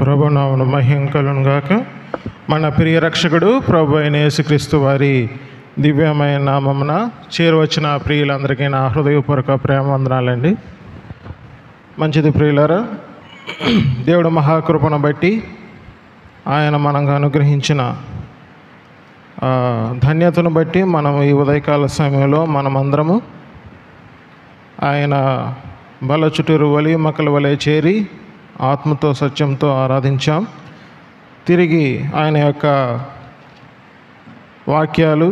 ప్రభునామమున మహిమ కలుగును గాక. మన ప్రియ రక్షకుడు ప్రభు అయిన యేసుక్రీస్తు వారి దివ్యమైన నామమున చేరువచ్చిన ప్రియులందరికీ నా హృదయపూర్వక ప్రేమ వందనాలండి. మంచిది ప్రియులారా, దేవుడు మహాకృపను బట్టి ఆయన మనకు అనుగ్రహించిన ధన్యతను బట్టి మనం ఈ ఉదయకాల సమయంలో మనమందరము ఆయన బల చుట్టూరు వలి మొక్కల వలె చేరి ఆత్మతో సత్యంతో ఆరాధించాం. తిరిగి ఆయన యొక్క వాక్యాలు,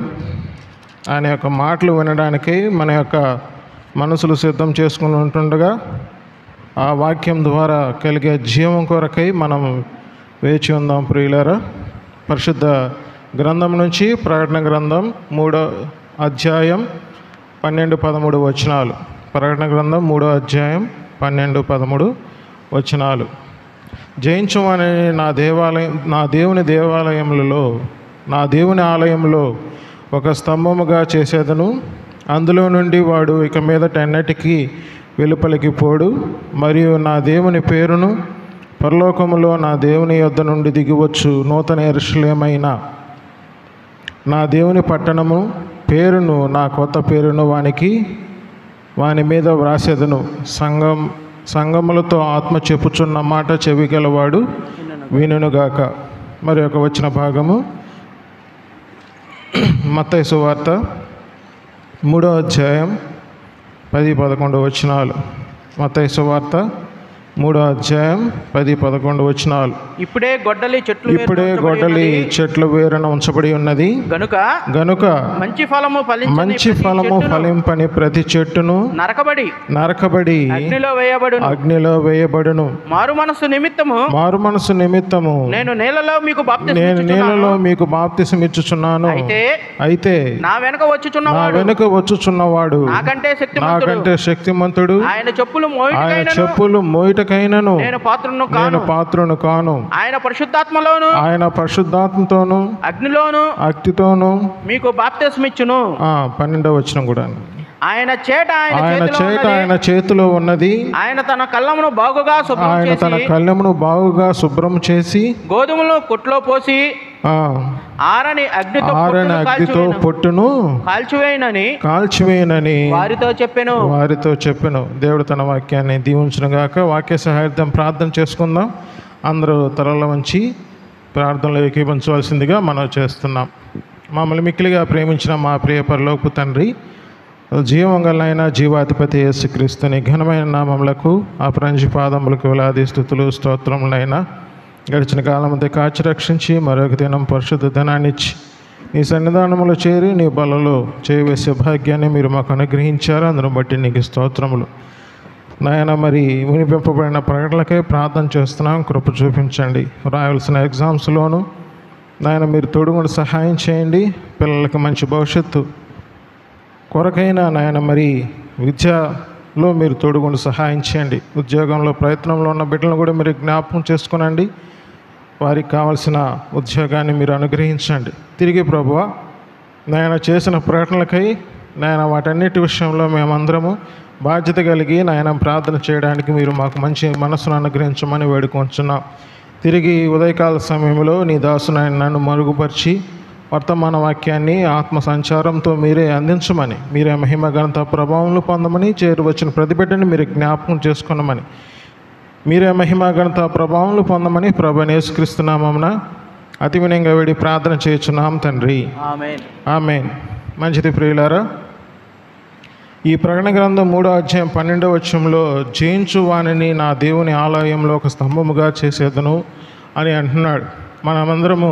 ఆయన యొక్క మాటలు వినడానికి మన యొక్క మనసులు సిద్ధం చేసుకుని ఉంటుండగా ఆ వాక్యం ద్వారా కలిగే జీవం కొరకై మనం వేచి ఉందాం ప్రియులారా. పరిశుద్ధ గ్రంథం నుంచి ప్రకటన గ్రంథం 3వ అధ్యాయం 12-13 వచనాలు. ప్రకటన గ్రంథం 3వ అధ్యాయం 12-13 వచనాలు. జయించమని నా దేవుని ఆలయంలో ఒక స్తంభముగా చేసేదను. అందులో నుండి వాడు ఇక మీదట ఎన్నటికీ వెలుపలికి పోడు. మరియు నా దేవుని పేరును పరలోకములో నా దేవుని యొద్ద నుండి దిగివచ్చు నూతన యెరూషలేమైన నా దేవుని పట్టణము పేరును, నా కొత్త పేరును వాని మీద వ్రాసేదను. సంగములతో ఆత్మ చెప్పుచున్న మాట చెవిగలవాడు వినుగాక. మరి ఒక వచ్చిన భాగము మత్తయి సువార్త 3వ అధ్యాయం 10-11 వచనాలు. మత్తయి సువార్త 3వ అధ్యాయం 10-11 వచనాలు. ఇప్పుడే గొడ్డలి చెట్లు వేరున ఉంచబడి ఉన్నది గనుక మంచి ఫలము ఫలింపని ప్రతి చెట్టును నరకబడి అగ్నిలో వేయబడును. మారు మనసు నిమిత్తము నేను నేలలో మీకు బాప్తిసం ఇచ్చుచున్నాను. అయితే నా వెనుక వచ్చుచున్నవాడు నాకంటే శక్తిమంతుడు. ఆయన చెప్పులు మోయుటకైనను నేను పాత్రను కాను. ఆయన పరిశుద్ధాత్మతోను అగ్నితోను మీకు బాప్తిసమిచ్చును. 12వ వచనం కూడా. ఆయన చేతిలో ఉన్నది. ఆయన తన కళ్ళమును బాగుగా శుభ్రం చేసి గోధుమలు కొట్లో పోసి ఆరని అగ్నితో పొట్టును కాల్చివేయనని వారితో చెప్పెను. దేవుడు తన వాక్యాన్ని దీవించును గాక. వాక్య సహాయార్థం ప్రార్థన చేసుకుందాం. అందరూ తలల వంచి ప్రార్థనలో ఏకీభవించవలసిందిగా మనం చేస్తున్నాం. మమ్మల్ని మిక్కిలిగా ప్రేమించిన మా ప్రియ పరలోకపు తండ్రి, జీవం గలైన జీవాధిపతి యేసుక్రీస్తుని ఘనమైన నామములకు అపరంజి పాదములకు వేలాది స్తుతులు స్తోత్రములైనా గడిచిన కాలమంతా కాచి రక్షించి మరొక దినం పరిశుద్ధ ధనాన్నిచ్చి నీ సన్నిధానములో చేరి నీ బలలో చేయవేసే భాగ్యాన్ని మీరు మాకు అనుగ్రహించారు. అందును బట్టి నీకు స్తోత్రములు నాయన. మరి వినిపింపబడిన ప్రకటనలకై ప్రార్థన చేస్తున్నాం. కృప చూపించండి. రాయవలసిన ఎగ్జామ్స్లోను నాయన మీరు తోడుగుండి సహాయం చేయండి. పిల్లలకి మంచి భవిష్యత్తు కొరకైనా నాయన మరి విద్యలో మీరు తోడుగుండి సహాయం చేయండి. ఉద్యోగంలో ప్రయత్నంలో ఉన్న బిడ్డలను కూడా మీరు జ్ఞాపకం చేసుకునండి. వారికి కావలసిన ఉద్యోగాన్ని మీరు అనుగ్రహించండి. తిరిగి ప్రభువా నాయన చేసిన ప్రకటనలకై నాయన వాటన్నిటి విషయంలో మేమందరము బాధ్యత కలిగి నాయన ప్రార్థన చేయడానికి మీరు మాకు మంచి మనసును అనుగ్రహించమని వేడుకొంచున్నాం. తిరిగి ఉదయకాల సమయంలో నీ దాసునైన నన్ను మరుగుపరిచి వర్తమాన వాక్యాన్ని ఆత్మ సంచారంతో మీరే అందించమని, మీరే మహిమ ఘనత ప్రభావంలో పొందమని, చేరువచ్చిన ప్రతి బిడ్డని మీరు జ్ఞాపకం చేసుకున్నామని, మీరే మహిమ ఘనత ప్రభావంలో పొందమని ప్రభువైన యేసుక్రీస్తు నామమున అతి వినయంగా వేడి ప్రార్థన చేయుచున్నాం తండ్రి. ఆమేన్. మంచిది ప్రియులారా, ఈ ప్రకటన గ్రంథం 3వ అధ్యాయం 12వ వచనంలో జయించు వానిని నా దేవుని ఆలయంలో ఒక స్తంభముగా చేసేదను అని అంటున్నాడు. మనమందరము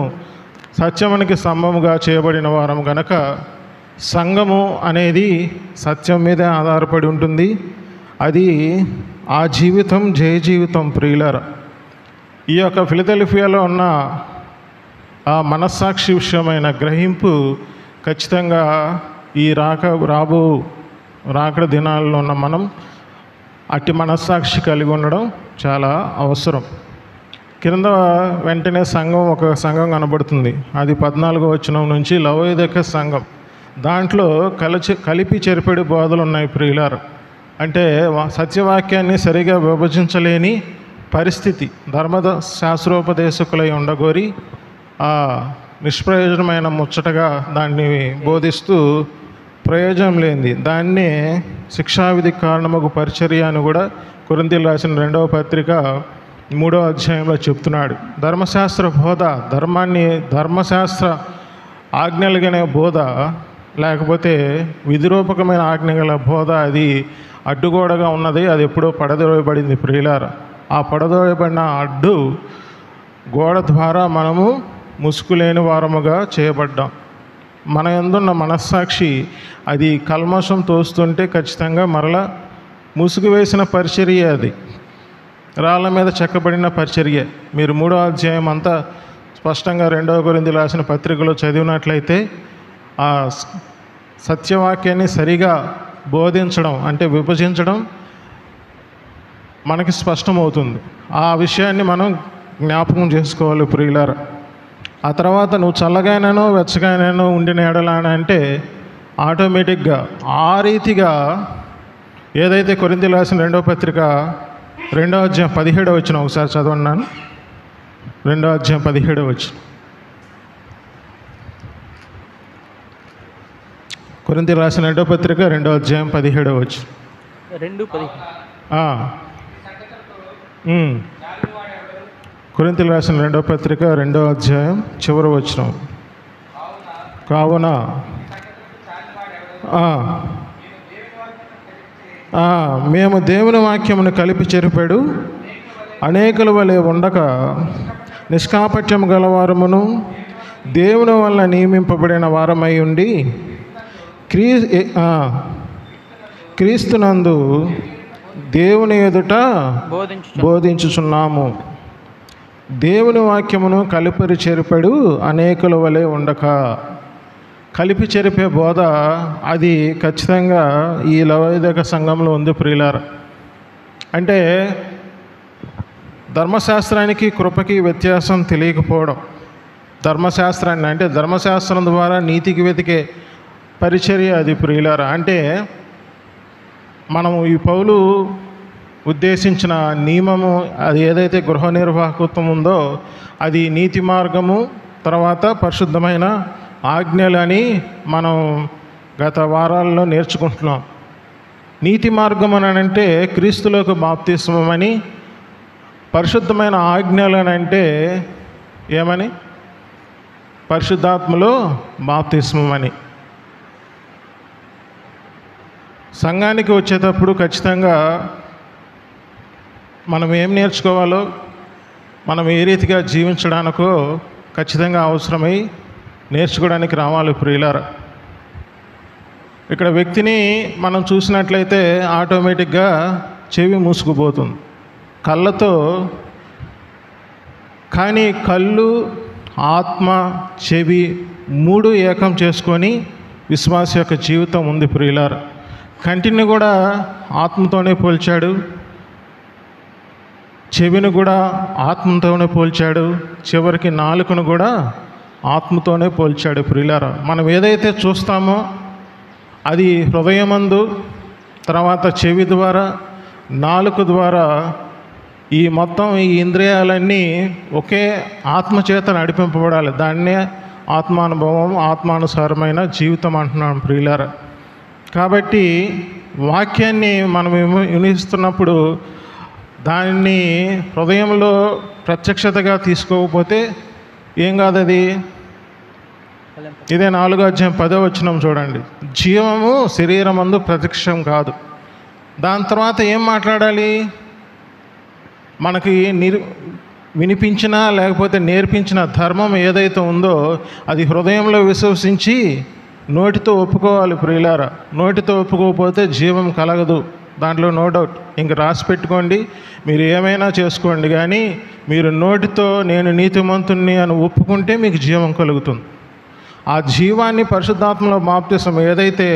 సత్యమునికి స్తంభముగా చేయబడిన వారం గనక సంఘము అనేది సత్యం మీదే ఆధారపడి ఉంటుంది. అది ఆ జీవితం జయ జీవితం ప్రియులారా. ఈ యొక్క ఫిలదెల్ఫియాలో ఉన్న ఆ మనస్సాక్షి విషయమైన గ్రహింపు ఖచ్చితంగా ఈ రాకడ దినాల్లో ఉన్న మనం అట్టి మనస్సాక్షి కలిగి ఉండడం చాలా అవసరం. కింద వెంటనే ఒక సంఘం కనబడుతుంది. అది 14వ వచనం నుంచి లవోదికయ సంఘం. దాంట్లో కలిపి చెరిపెడి బోధలు ఉన్నాయి ప్రియులారు. అంటే సత్యవాక్యాన్ని సరిగా విభజించలేని పరిస్థితి. శాస్త్రోపదేశకులై ఉండగోరి ఆ నిష్ప్రయోజనమైన ముచ్చటగా దాన్ని బోధిస్తూ ప్రయోజనం లేనిది దాన్నే శిక్షావిధి కారణముకు పరిచర్య అని కూడా కొరింథీయులకు రాసిన 2వ పత్రిక 3వ అధ్యాయంలో చెప్తున్నాడు. ధర్మశాస్త్ర బోధ, ధర్మశాస్త్ర ఆజ్ఞలుగానే బోధ, లేకపోతే విధిరూపకమైన ఆజ్ఞగల బోధ అది అడ్డుగోడగా ఉన్నది. అది ఎప్పుడో పడదోయబడింది ప్రియులారా. ఆ పడదోయబడిన అడ్డు గోడ ద్వారా మనము ముసుగులేని వారముగా చేయబడ్డాం. మన యందున్న మనస్సాక్షి అది కల్మషం తోస్తుంటే ఖచ్చితంగా మరలా ముసుగు వేసిన పరిచర్య, అది రాళ్ళ మీద చెక్కబడిన పరిచర్య. మీరు 3వ అధ్యాయం అంతా స్పష్టంగా 2వ కొరింథీయులకు రాసిన పత్రికలో చదివినట్లయితే ఆ సత్యవాక్యాన్ని సరిగా బోధించడం అంటే విభజించడం మనకి స్పష్టమవుతుంది. ఆ విషయాన్ని మనం జ్ఞాపకం చేసుకోవాలి ప్రియులారా. ఆ తర్వాత నువ్వు చల్లగానో వెచ్చగానో ఉండిన ఎడలాన అంటే ఆటోమేటిక్గా ఆ రీతిగా ఏదైతే కొరింథీయులకు రాసిన 2వ పత్రిక 2వ అధ్యాయం 17వ వచనం ఒకసారి చదవన్నాను. 2వ అధ్యాయం 17వ వచనం. కొరింథీయులకు రాసిన 2వ పత్రిక 2వ అధ్యాయం 17వ వచనం. కొరింథీయులకు రాసిన 2వ పత్రిక 2వ అధ్యాయం చివరి వచనం. కావున మేము దేవుని వాక్యమును కలిపి చెరిపాడు అనేకుల వలె ఉండక నిష్కాపట్యం గలవారమును దేవుని వల్ల నియమింపబడిన వారమై ఉండి క్రీస్తునందు దేవుని ఎదుట బోధించుచున్నాము. దేవుని వాక్యమును కలిపి చెరిపాడు అనేకుల వలె ఉండక. కలిపి చెరిపే బోధ అది ఖచ్చితంగా ఈ లవోదికయ సంఘంలో ఉంది ప్రియులారా. అంటే ధర్మశాస్త్రానికి కృపకి వ్యత్యాసం తెలియకపోవడం. ధర్మశాస్త్రాన్ని అంటే ధర్మశాస్త్రం ద్వారా నీతికి వెతికే పరిచర్య అది ప్రియులారా. అంటే మనము ఈ పౌలు ఉద్దేశించిన నియమము అది ఏదైతే గృహ నిర్వాహకత్వం ఉందో అది నీతి మార్గము, తర్వాత పరిశుద్ధమైన ఆజ్ఞలని మనం గత వారాల్లో నేర్చుకుంటున్నాం. నీతి మార్గం అని అంటే క్రీస్తులోకి బాప్తిస్మమని, పరిశుద్ధమైన ఆజ్ఞలని అంటే ఏమని? పరిశుద్ధాత్మలో బాప్తిస్మమని. సంఘానికి వచ్చేటప్పుడు ఖచ్చితంగా మనం ఏం నేర్చుకోవాలో, మనం ఏ రీతిగా జీవించడానికో ఖచ్చితంగా అవసరమై నేర్చుకోవడానికి రావాలి ప్రియులారా. ఇక్కడ వ్యక్తిని మనం చూసినట్లయితే ఆటోమేటిక్గా చెవి మూసుకుపోతుంది కళ్ళతో. కానీ కళ్ళు, ఆత్మ, చెవి 3 ఏకం చేసుకొని విశ్వాస యొక్క జీవితం ఉంది ప్రియులారా. కంటిని కూడా ఆత్మతోనే పోల్చాడు, చెవిని కూడా ఆత్మతోనే పోల్చాడు, చివరికి నాలుకను కూడా ఆత్మతోనే పోల్చాడు ప్రియులారా. మనం ఏదైతే చూస్తామో అది హృదయమందు, తర్వాత చెవి ద్వారా, నాలుక ద్వారా ఈ మొత్తం ఈ ఇంద్రియాలన్నీ ఒకే ఆత్మచేత నడిపింపబడాలి. దాన్నే ఆత్మానుభవం, ఆత్మానుసారమైన జీవితం అంటున్నాం ప్రియులారా. కాబట్టి వాక్యాన్ని మనం వినిస్తున్నప్పుడు దాన్ని హృదయంలో ప్రత్యక్షతగా తీసుకోకపోతే ఏం కాదు అది. ఇదే 4వ అధ్యాయం 10వ వచనం చూడండి. జీవము శరీరమందు ప్రత్యక్షం కాదు. దాని తర్వాత ఏం మాట్లాడాలి? మనకి వినిపించిన లేకపోతే నేర్పించిన ధర్మం ఏదైతే ఉందో అది హృదయంలో విశ్వసించి నోటితో ఒప్పుకోవాలి ప్రియులారా. నోటితో ఒప్పుకోకపోతే జీవం కలగదు, దాంట్లో నో డౌట్. ఇంక రాసి పెట్టుకోండి, మీరు ఏమైనా చేసుకోండి, కానీ మీరు నోటితో నేను నీతిమంతుణ్ణి అని ఒప్పుకుంటే మీకు జీవం కలుగుతుంది. ఆ జీవాన్ని పరిశుద్ధాత్మలో బాప్తిసం ఏదైతే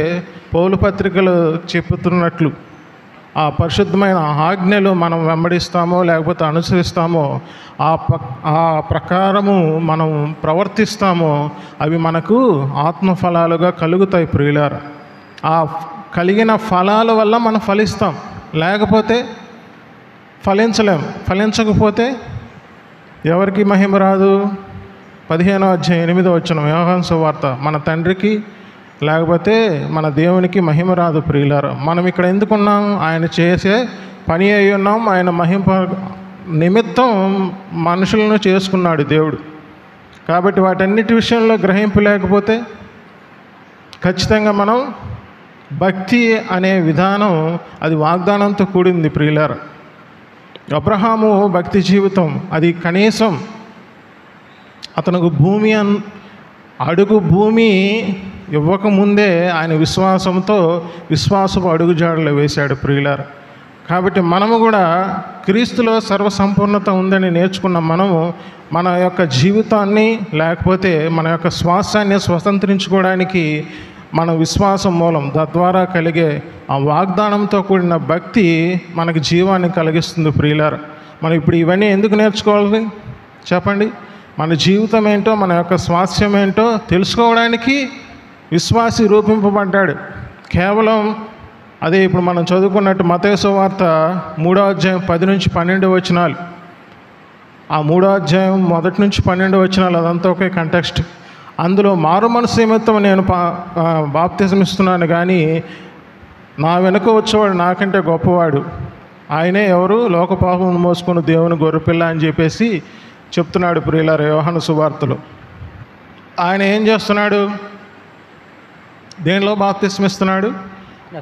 పౌలు పత్రికలు చెప్పుతున్నట్లు ఆ పరిశుద్ధమైన ఆజ్ఞలు మనం వెంబడిస్తామో లేకపోతే అనుసరిస్తామో, ఆ ప్రకారము మనం ప్రవర్తిస్తామో అవి మనకు ఆత్మఫలాలుగా కలుగుతాయి ప్రియులారా. ఆ కలిగిన ఫలాల వల్ల మనం ఫలిస్తాం. లేకపోతే ఫలించలేం. ఫలించకపోతే ఎవరికి మహిమ రాదు? 15వ అధ్యాయం 8వ వచనం యోహాను సువార్త, మన తండ్రికి లేకపోతే మన దేవునికి మహిమ రాదు ప్రియులారా. మనం ఇక్కడ ఎందుకున్నాం? ఆయన చేసే పని అయి ఉన్నాం. ఆయన మహిమ నిమిత్తం మనుషులను చేసుకున్నాడు దేవుడు. కాబట్టి వాటన్నిటి విషయంలో గ్రహింపు లేకపోతే ఖచ్చితంగా మనం భక్తి అనే విధానం అది వాగ్దానంతో కూడింది ప్రియులారా. అబ్రహాము భక్తి జీవితం అది కనీసం అతనికి అడుగు భూమి ఇవ్వకముందే ఆయన విశ్వాసపు అడుగుజాడలు వేశాడు ప్రియులారా. కాబట్టి మనము కూడా క్రీస్తులో సర్వసంపూర్ణత ఉందని నేర్చుకున్న మనము మన యొక్క జీవితాన్ని లేకపోతే మన యొక్క శ్వాసాన్ని స్వతంత్రించుకోవడానికి మన విశ్వాసం మూలం తద్వారా కలిగే ఆ వాగ్దానంతో కూడిన భక్తి మనకి జీవాన్ని కలిగిస్తుంది ప్రియులారా. మనం ఇప్పుడు ఇవన్నీ ఎందుకు నేర్చుకోవాలి చెప్పండి? మన జీవితం ఏంటో, మన యొక్క స్వాస్థ్యం ఏంటో తెలుసుకోవడానికి విశ్వాసి రూపింపబడ్డాడు. కేవలం అదే ఇప్పుడు మనం చదువుకున్నట్టు మత్తయి సువార్త 3వ అధ్యాయం 10 నుంచి 12 వచనాలు, ఆ 3వ అధ్యాయం 1 నుంచి 12 వచనాలు అదంతా ఒకే కంటెక్స్ట్. అందులో మారు మనసు నిమిత్తం నేను బాప్తిజం ఇస్తున్నాను, కానీ నా వెనుక వచ్చేవాడు నాకంటే గొప్పవాడు, ఆయనే ఎవరు? లోక పాపమును మోసుకుని దేవుని గొర్రెపిల్ల అని చెప్పేసి చెప్తున్నాడు ప్రియులారా యోహాను సువార్తలో. ఆయన ఏం చేస్తున్నాడు? దేనిలో బాప్తిజం ఇస్తున్నాడు?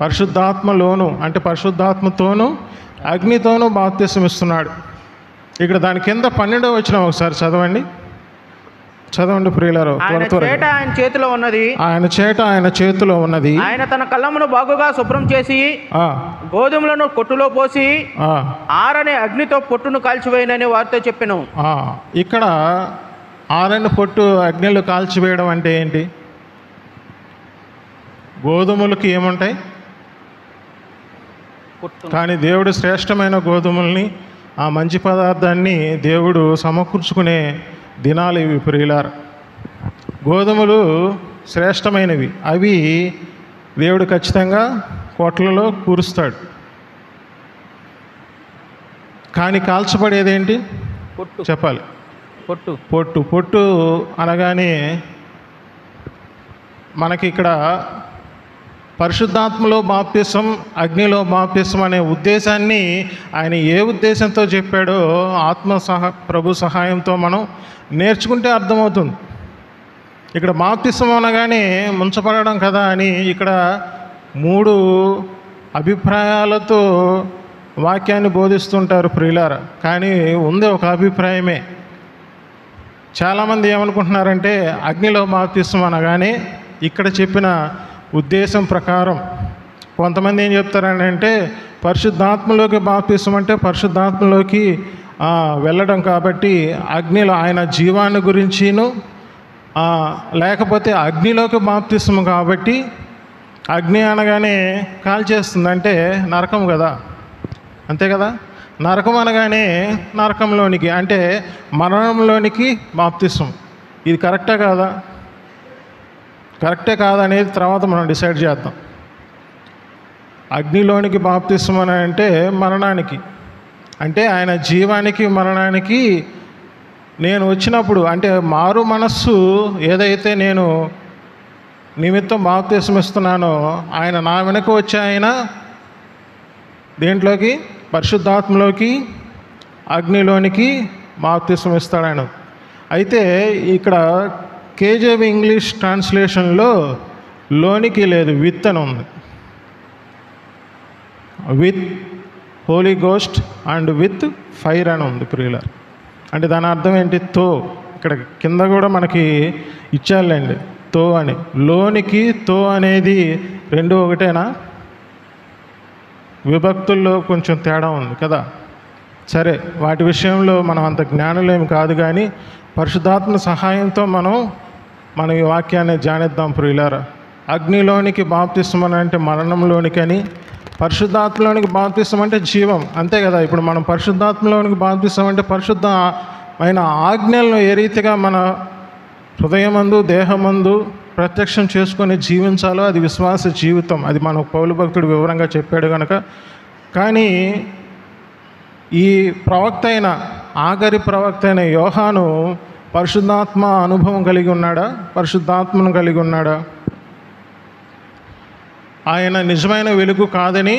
పరిశుద్ధాత్మలోను, అంటే పరిశుద్ధాత్మతోనూ అగ్నితోనూ బాప్తిజం ఇస్తున్నాడు. ఇక్కడ దాని కింద 12వ వచనం ఒకసారి చదవండి ప్రియులారా. ఆయన చేతిలో ఉన్నది, ఆయన చేతిలో ఉన్నది. ఆయన తన కళ్ళమును బాగుగా శుభ్రం చేసి గోధుమలను కొట్టులో పోసి ఆరని అగ్నితో పొట్టును కాల్చివేయనని వారితో చెప్పెను. ఇక్కడ ఆరని పొట్టు అగ్నిలో కాల్చివేయడం అంటే ఏంటి? గోధుమలకి ఏముంటాయి? కానీ దేవుడు శ్రేష్టమైన గోధుమల్ని, ఆ మంచి పదార్థాన్ని దేవుడు సమకూర్చుకునే దినాలు ఇవి ప్రియులారా. గోధుమలు శ్రేష్టమైనవి, అవి దేవుడు ఖచ్చితంగా కోట్లలో కూరుస్తాడు. కానీ కాల్చబడేదేంటి? పొట్టు. చెప్పాలి. పొట్టు అనగానే మనకి ఇక్కడ పరిశుద్ధాత్మలో బాప్తిసం, అగ్నిలో బాప్తిసం అనే ఉద్దేశాన్ని ఆయన ఏ ఉద్దేశంతో చెప్పాడో ప్రభు సహాయంతో మనం నేర్చుకుంటే అర్థమవుతుంది. ఇక్కడ బాప్తిసం అనగానే ముంచబడడం కదా అని ఇక్కడ 3 అభిప్రాయాలతో వాక్యాన్ని బోధిస్తుంటారు ప్రియులారా. కానీ ఉంది ఒక అభిప్రాయమే. చాలామంది ఏమనుకుంటున్నారంటే అగ్నిలో బాప్తిసం అనగానే ఇక్కడ చెప్పిన ఉద్దేశం ప్రకారం కొంతమంది ఏం చెప్తారంటే పరిశుద్ధాత్మలోకి బాప్తిసం అంటే పరిశుద్ధాత్మలోకి వెళ్ళడం కాబట్టి అగ్నిలో ఆయన జీవాన్ని గురించిను, లేకపోతే అగ్నిలోకి బాప్తిసం కాబట్టి అగ్ని అనగానే కాల్చేస్తుంది అంటే నరకం కదా, అంతే కదా. నరకం అనగానే నరకంలోనికి అంటే మరణంలోనికి బాప్తిసం. ఇది కరెక్టే కాదా? కరెక్టే కాదనేది తర్వాత మనం డిసైడ్ చేద్దాం. అగ్నిలోనికి బాప్తిసం అని అంటే మరణానికి, అంటే ఆయన జీవానికి మరణానికి నేను వచ్చినప్పుడు, అంటే మారు మనస్సు ఏదైతే నేను నిమిత్తం బాప్తిసం ఇస్తున్నానో ఆయన నా వెనక వచ్చి ఆయన దేంట్లోకి? పరిశుద్ధాత్మలోకి అగ్నిలోనికి బాప్తిసం ఇస్తాడు ఆయన. అయితే ఇక్కడ కేజేవి ఇంగ్లీష్ ట్రాన్స్లేషన్లో లోనికి లేదు, విత్ అని ఉంది. With holy ghost and with fire అని ఉంది ప్రియులారా. అంటే దాని అర్థం ఏంటి? తో. ఇక్కడ కింద కూడా మనకి ఇచ్చారులేండి తో అని. లోనికి తో అనేది 2 ఒకటేనా? విభక్తుల్లో కొంచెం తేడా ఉంది కదా. సరే, వాటి విషయంలో మనం అంత జ్ఞానులేమి కాదు, కానీ పరిశుద్ధాత్మ సహాయంతో మనం ఈ వాక్యాన్ని ధ్యానిద్దాం ప్రియులారా. అగ్నిలోనికి బాప్తిసం అని అంటే మరణంలోనికి అని, పరిశుద్ధాత్మలోనికి బాప్తిసం అంటే జీవం, అంతే కదా. ఇప్పుడు మనం పరిశుద్ధాత్మలోనికి బాప్తిసం అంటే పరిశుద్ధమైన ఆజ్ఞలను ఏ రీతిగా మన హృదయమందు దేహమందు ప్రత్యక్షం చేసుకొని జీవించాలో అది విశ్వాస జీవితం. అది మన పౌలు భక్తుడు వివరంగా చెప్పాడు కనుక. కానీ ఈ ప్రవక్త అయిన ఆఖరి ప్రవక్త అయిన యోహాను పరిశుద్ధాత్మ అనుభవం కలిగి ఉన్నాడా? పరిశుద్ధాత్మను కలిగి ఉన్నాడా? ఆయన నిజమైన వెలుగు కాదని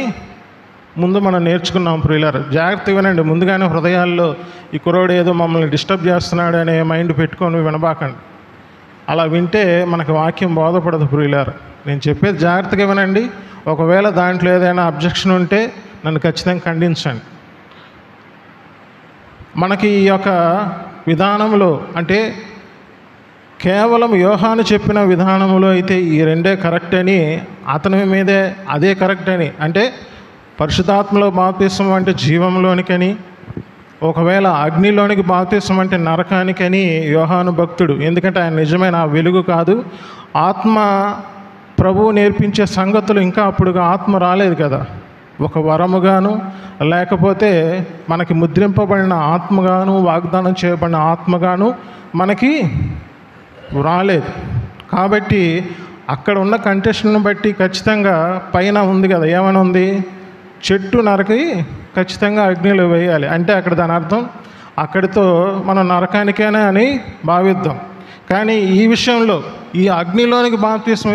ముందు మనం నేర్చుకున్నాం ప్రియులారా. జాగ్రత్తగా వినండి. ముందుగానే హృదయాల్లో ఈ కుర్రోడు ఏదో మమ్మల్ని డిస్టర్బ్ చేస్తున్నాడు అనే మైండ్ పెట్టుకొని వినబాకండి. అలా వింటే మనకు వాక్యం బోధపడదు ప్రియులారా. నేను చెప్పేది జాగ్రత్తగా వినండి. ఒకవేళ దాంట్లో ఏదైనా అబ్జెక్షన్ ఉంటే నన్ను ఖచ్చితంగా ఖండించండి. మనకి ఈ యొక్క విధానంలో అంటే కేవలం యోహాను చెప్పిన విధానంలో అయితే ఈ రెండే కరెక్ట్ అని, అతని మీదే అదే కరెక్ట్ అని, అంటే పరిశుద్ధాత్మలో బాప్తిసం అంటే జీవంలోనికని, ఒకవేళ అగ్నిలోనికి బాప్తిసం అంటే నరకానికని యోహాను భక్తుడు. ఎందుకంటే ఆయన నిజమైన వెలుగు కాదు. ఆత్మ ప్రభువు నేర్పించే సంగతులు ఇంకా అప్పుడుగా ఆత్మ రాలేదు కదా. ఒక వరముగాను లేకపోతే మనకి ముద్రింపబడిన ఆత్మగాను వాగ్దానం చేయబడిన ఆత్మగాను మనకి రాలేదు. కాబట్టి అక్కడ ఉన్న కంటెస్ట్ను బట్టి ఖచ్చితంగా పైన ఉంది కదా, ఏమైనా ఉంది, చెట్టు నరకి ఖచ్చితంగా అగ్నిలో వేయాలి అంటే అక్కడ దాని అర్థం అక్కడితో మనం నరకానికేనా అని భావిద్దాం. కానీ ఈ విషయంలో ఈ అగ్నిలోనికి బాప్తిసం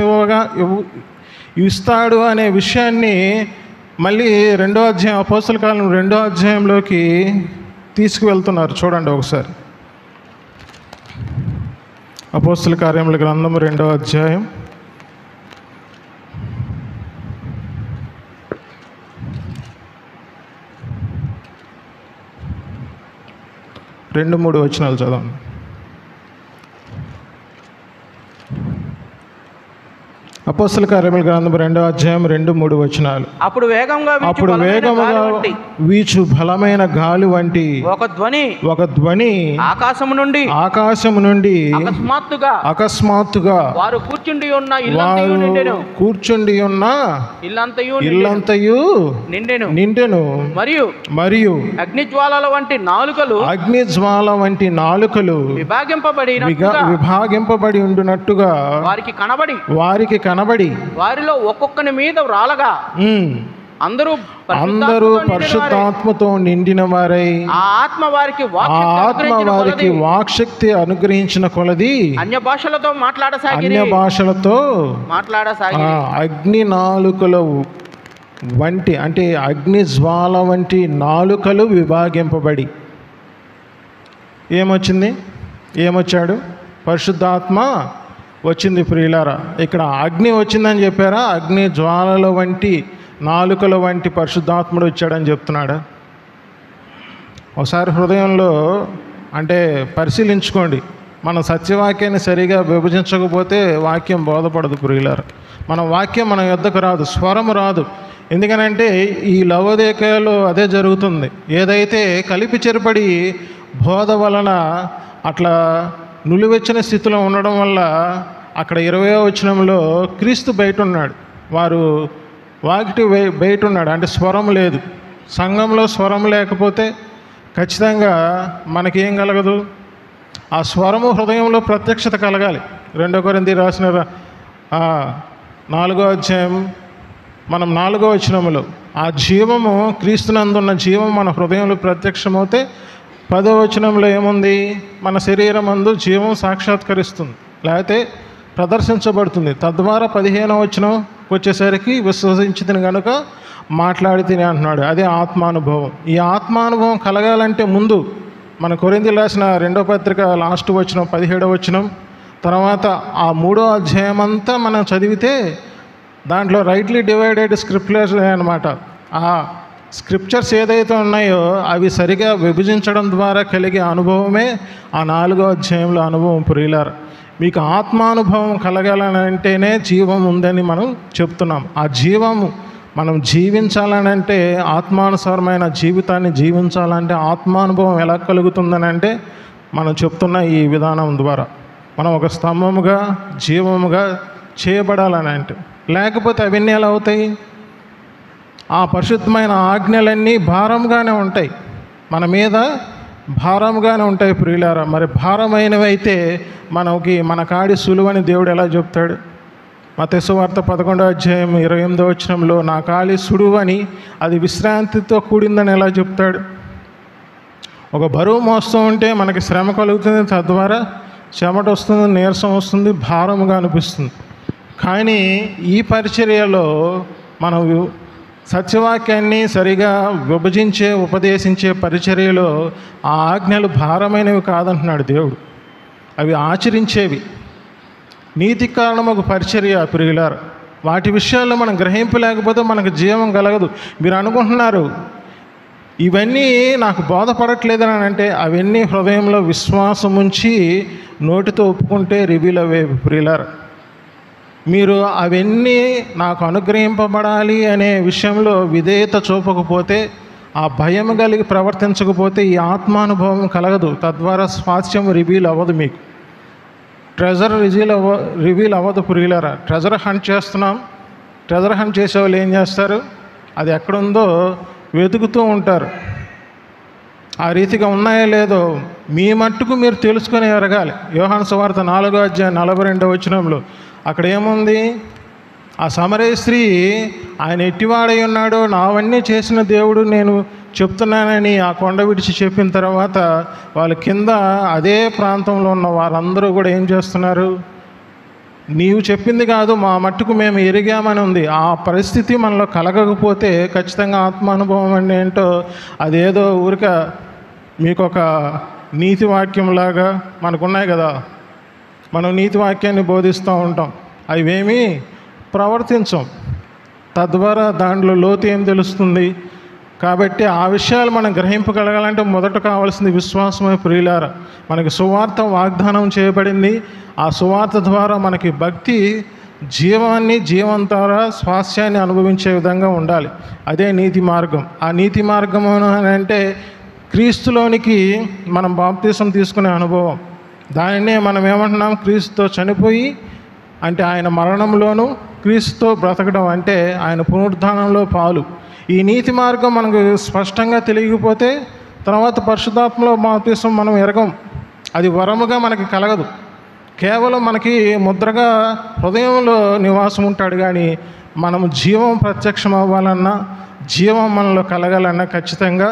ఇస్తాడు అనే విషయాన్ని మళ్ళీ 2వ అధ్యాయం అపోస్తల కాలం 2వ అధ్యాయంలోకి తీసుకువెళ్తున్నారు. చూడండి ఒకసారి. అపోస్తల కార్యముల గ్రంథము 2వ అధ్యాయం 2-3 వచనాలు చదవండి. అపోస్తల కార్యముల గ్రంథం 2వ అధ్యాయం 2-3 వచనాలు. అప్పుడు వేగంగా వీచు బలమైన గాలి వంటి ఒక ధ్వని ఆకాశము నుండి అకస్మాత్తుగా వారు కూర్చుండి ఉన్న ఇల్లంతయు నిండెను. మరియు అగ్నిజ్వాల వంటి నాలుకలు విభాగింపబడి ఉండునట్టుగా వారికి కనబడి వారిలో ఒక్కొక్కని మీద రాలగా అందరూ పరిశుద్ధాత్మతో నిండిన వారై ఆ ఆత్మ వారికి వాక్శక్తి అనుగ్రహించిన కొలది అన్య భాషలతో మాట్లాడసాగి అగ్ని నాలుకల వంటి అంటే అగ్ని జ్వాల వంటి నాలుకలు విభాగింపబడి ఏమొచ్చాడు? పరిశుద్ధాత్మ వచ్చింది ప్రియులారా. ఇక్కడ అగ్ని వచ్చిందని చెప్పారా? అగ్ని జ్వాలల వంటి నాలుకల వంటి పరిశుద్ధాత్ముడు వచ్చాడని చెప్తున్నాడా? ఒకసారి హృదయంలో అంటే పరిశీలించుకోండి. మన సత్యవాక్యాన్ని సరిగా విభజించకపోతే వాక్యం బోధపడదు ప్రియులారా. మన వాక్యం మన యొద్దకు రాదు, స్వరము రాదు. ఎందుకనంటే ఈ లవోదికయలో అదే జరుగుతుంది. ఏదైతే కలిపి చెరపడి బోధ వలన అట్లా నులివెచ్చిన స్థితిలో ఉండడం వల్ల అక్కడ 20వ వచనంలో క్రీస్తు బయట ఉన్నాడు, వారు వాకిటి బయట ఉన్నాడు. అంటే స్వరం లేదు. సంఘంలో స్వరం లేకపోతే ఖచ్చితంగా మనకేం కలగదు? ఆ స్వరము హృదయంలో ప్రత్యక్షత కలగాలి. 2 కొరింథీ రాసిన 4వ అధ్యాయం మనం 4వ వచనంలో ఆ జీవము క్రీస్తునందున్న జీవం మన హృదయంలో ప్రత్యక్షమవుతే 10వ వచనంలో ఏముంది? మన శరీరం అందు జీవం సాక్షాత్కరిస్తుంది, లేకపోతే ప్రదర్శించబడుతుంది. తద్వారా 15వ వచనం వచ్చేసరికి విశ్వసించింది కనుక మాట్లాడి తిని అంటున్నాడు. అదే ఆత్మానుభవం. ఈ ఆత్మానుభవం కలగాలంటే ముందు మన కొరింథీయులకు రాసిన 2వ పత్రిక లాస్ట్ వచనం 17వ వచనం తర్వాత ఆ 3వ అధ్యాయం అంతా మనం చదివితే దాంట్లో రైట్లీ డివైడెడ్ స్క్రిప్చర్స్ అనమాట. ఆ స్క్రిప్చర్స్ ఏదైతే ఉన్నాయో అవి సరిగా విభజించడం ద్వారా కలిగే అనుభవమే ఆ 4వ అధ్యాయంలో అనుభవం. ప్రియులారా, మీకు ఆత్మానుభవం కలగాలని అంటేనే జీవం ఉందని మనం చెప్తున్నాం. ఆ జీవము మనం జీవించాలని అంటే ఆత్మానుసారమైన జీవితాన్ని జీవించాలంటే ఆత్మానుభవం ఎలా కలుగుతుందని అంటే మనం చెప్తున్న ఈ విధానం ద్వారా మనం ఒక స్తంభముగా జీవముగా చేయబడాలని అంటే, లేకపోతే అవన్నీ ఎలా అవుతాయి? ఆ పరిశుద్ధమైన ఆజ్ఞలన్నీ భారంగానే ఉంటాయి, మన మీద భారంగానే ఉంటాయి ప్రియులారా. మరి భారమైనవి అయితే మన కాడి సులువని దేవుడు ఎలా చెప్తాడు? మత్తయి సువార్త 11వ అధ్యాయం 28వ వచనంలో నా కాలి సులువని, అది విశ్రాంతితో కూడిందని ఎలా చెప్తాడు? ఒక బరువు మోస్తూ ఉంటే మనకి శ్రమ కలుగుతుంది, తద్వారా చెమట వస్తుంది, నీరసం వస్తుంది, భారముగా అనిపిస్తుంది. కానీ ఈ పరిచర్యలో మనం సత్యవాక్యాన్ని సరిగా విభజించే ఉపదేశించే పరిచర్యలో ఆ ఆజ్ఞలు భారమైనవి కాదంటున్నాడు దేవుడు, అవి ఆచరించేవి. నీతి కారణం ఒక పరిచర్య ప్రియులారా. వాటి విషయాల్లో మనం గ్రహింపలేకపోతే మనకు జీవం కలగదు. మీరు అనుకుంటున్నారు ఇవన్నీ నాకు బోధపడట్లేదని అంటే అవన్నీ హృదయంలో విశ్వాసం ఉంచి నోటితో ఒప్పుకుంటే రివీల్ అవే ప్రియులారా. మీరు అవన్నీ నాకు అనుగ్రహింపబడాలి అనే విషయంలో విధేయత చూపకపోతే, ఆ భయం కలిగి ప్రవర్తించకపోతే ఈ ఆత్మానుభవం కలగదు. తద్వారా స్వాస్థ్యం రివీల్ అవ్వదు, మీకు ట్రెజర్ రివీల్ అవ్వదు ప్రియులారా. ట్రెజర్ హంట్ చేస్తున్నాం. ట్రెజర్ హంట్ చేసే వాళ్ళు ఏం చేస్తారు? అది ఎక్కడుందో వెతుకుతూ ఉంటారు. ఆ రీతిగా ఉన్నాయో లేదో మీ మట్టుకు మీరు తెలుసుకొని ఎరగాలి. యోహాను సువార్త 4:42 అక్కడ ఏముంది? ఆ సమరయ స్త్రీ ఆయన ఎట్టివాడై ఉన్నాడో నావన్నీ చేసిన దేవుడు నేను చెప్తున్నానని ఆ కొండ విడిచి చెప్పిన తర్వాత వాళ్ళ కింద అదే ప్రాంతంలో ఉన్న వారందరూ కూడా ఏం చేస్తున్నారు? నీవు చెప్పింది కాదు, మా మట్టుకు మేము ఎరిగామని ఉంది. ఆ పరిస్థితి మనలో కలగకపోతే ఖచ్చితంగా ఆత్మానుభవం అంటే ఏంటో అదేదో ఊరిక మీకు ఒక నీతి వాక్యంలాగా మనకున్నాయి కదా, మనం నీతి వాక్యాన్ని బోధిస్తూ ఉంటాం, అవేమీ ప్రవర్తించం. తద్వారా దాంట్లో లోతు ఏం తెలుస్తుంది? కాబట్టి ఆ విషయాలు మనం గ్రహింపగలగాలంటే మొదట కావాల్సింది విశ్వాసమే ప్రియులారా. మనకి సువార్త వాగ్దానం చేయబడింది. ఆ సువార్త ద్వారా మనకి భక్తి జీవాన్ని, జీవం ద్వారా స్వాస్థ్యాన్ని అనుభవించే విధంగా ఉండాలి. అదే నీతి మార్గం. ఆ నీతి మార్గం అని అంటే క్రీస్తులోనికి మనం బాప్తీసం తీసుకునే అనుభవం. దానినే మనం ఏమంటున్నాం? క్రీస్తుతో చనిపోయి అంటే ఆయన మరణంలోనూ క్రీస్తుతో బ్రతకడం అంటే ఆయన పునరుద్ధానంలో పాలు. ఈ నీతి మార్గం మనకు స్పష్టంగా తెలియకపోతే తర్వాత పరిశుద్ధాత్మలో బాప్తీసం మనం ఎరగం. అది వరముగా మనకి కలగదు. కేవలం మనకి ముద్రగా హృదయంలో నివాసం ఉంటాడు. కానీ మనము జీవం ప్రత్యక్షం అవ్వాలన్నా, జీవం మనలో కలగాలన్నా ఖచ్చితంగా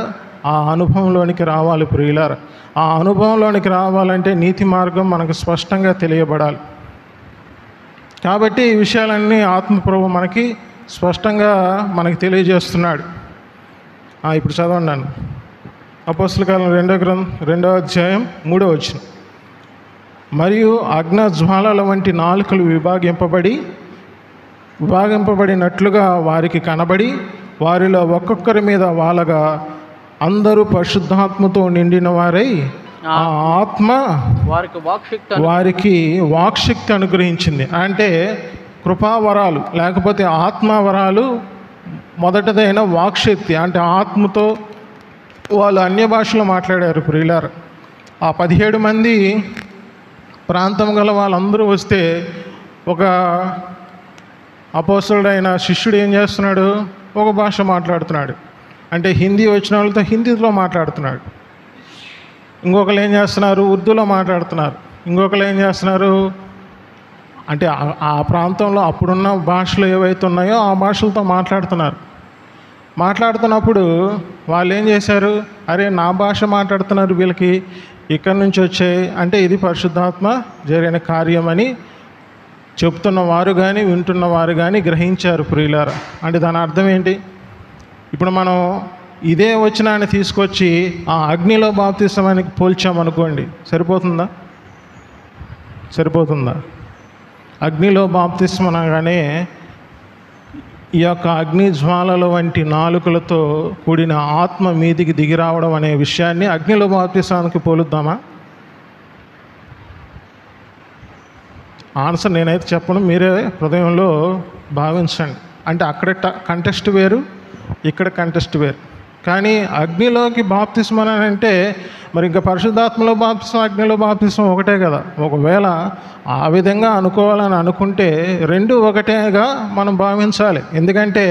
ఆ అనుభవంలోనికి రావాలి ప్రియులారా. ఆ అనుభవంలోనికి రావాలంటే నీతి మార్గం మనకు స్పష్టంగా తెలియబడాలి. కాబట్టి ఈ విషయాలన్నీ ఆత్మప్రభు మనకి స్పష్టంగా మనకి తెలియజేస్తున్నాడు. ఇప్పుడు చదవండి. అపోస్తల కాలం 2వ అధ్యాయం 3వ వచనం. మరియు అగ్ని జ్వాలల వంటి నాలుకలు విభాగింపబడినట్లుగా వారికి కనబడి వారిలో ఒక్కొక్కరి మీద వాలగా అందరూ పరిశుద్ధాత్మతో నిండిన వారై ఆ ఆత్మ వారికి వాక్శక్తి అనుగ్రహించింది. అంటే కృపావరాలు లేకపోతే ఆత్మవరాలు. మొదటిదైన వాక్శక్తి అంటే ఆత్మతో వాళ్ళు అన్య భాషలో మాట్లాడారు ప్రియులారు. ఆ 17 మంది ప్రాంతం గల వాళ్ళందరూ వస్తే ఒక అపోస్తలుడైన శిష్యుడు ఏం చేస్తున్నాడు? ఒక భాష మాట్లాడుతున్నాడు. అంటే హిందీ వచ్చిన వాళ్ళతో హిందీలో మాట్లాడుతున్నాడు. ఇంకొకరు ఏం చేస్తున్నారు? ఉర్దూలో మాట్లాడుతున్నారు. ఇంకొకరు ఏం చేస్తున్నారు అంటే ఆ ప్రాంతంలో అప్పుడున్న భాషలు ఏవైతే ఉన్నాయో ఆ భాషలతో మాట్లాడుతున్నప్పుడు వాళ్ళు ఏం చేశారు? అరే నా భాష మాట్లాడుతున్నారు వీళ్ళకి, ఇక్కడి నుంచి వచ్చాయి అంటే ఇది పరిశుద్ధాత్మ జరిగిన కార్యమని చెప్తున్నవారు కానీ వింటున్నవారు కానీ గ్రహించారు ప్రియులారా. అంటే దాని అర్థం ఏంటి? ఇప్పుడు మనం ఇదే వచనాన్ని తీసుకొచ్చి ఆ అగ్నిలో బాప్తిస్మానికి పోల్చామనుకోండి, సరిపోతుందా? అగ్నిలో బాప్తిస్మం అనగానే ఈ యొక్క అగ్ని జ్వాలల వంటి నాలుకలతో కూడిన ఆత్మ మీదికి దిగి రావడం అనే విషయాన్ని అగ్నిలో బాప్తిస్మానికి పోలుద్దామా? ఆన్సర్ నేనైతే చెప్పను, మీరే హృదయంలో భావించండి. అంటే అక్కడ కంటెస్ట్ వేరు, ఇక్కడ కంటెస్ట్ వేరు. కానీ అగ్నిలోకి బాప్తిస్మం అని అంటే మరి ఇంకా పరిశుద్ధాత్మలో బాప్తిస్మం, అగ్నిలో బాప్తిస్మం ఒకటే కదా. ఒకవేళ ఆ విధంగా అనుకోవాలని అనుకుంటే రెండు ఒకటేగా మనం భావించాలి. ఎందుకంటే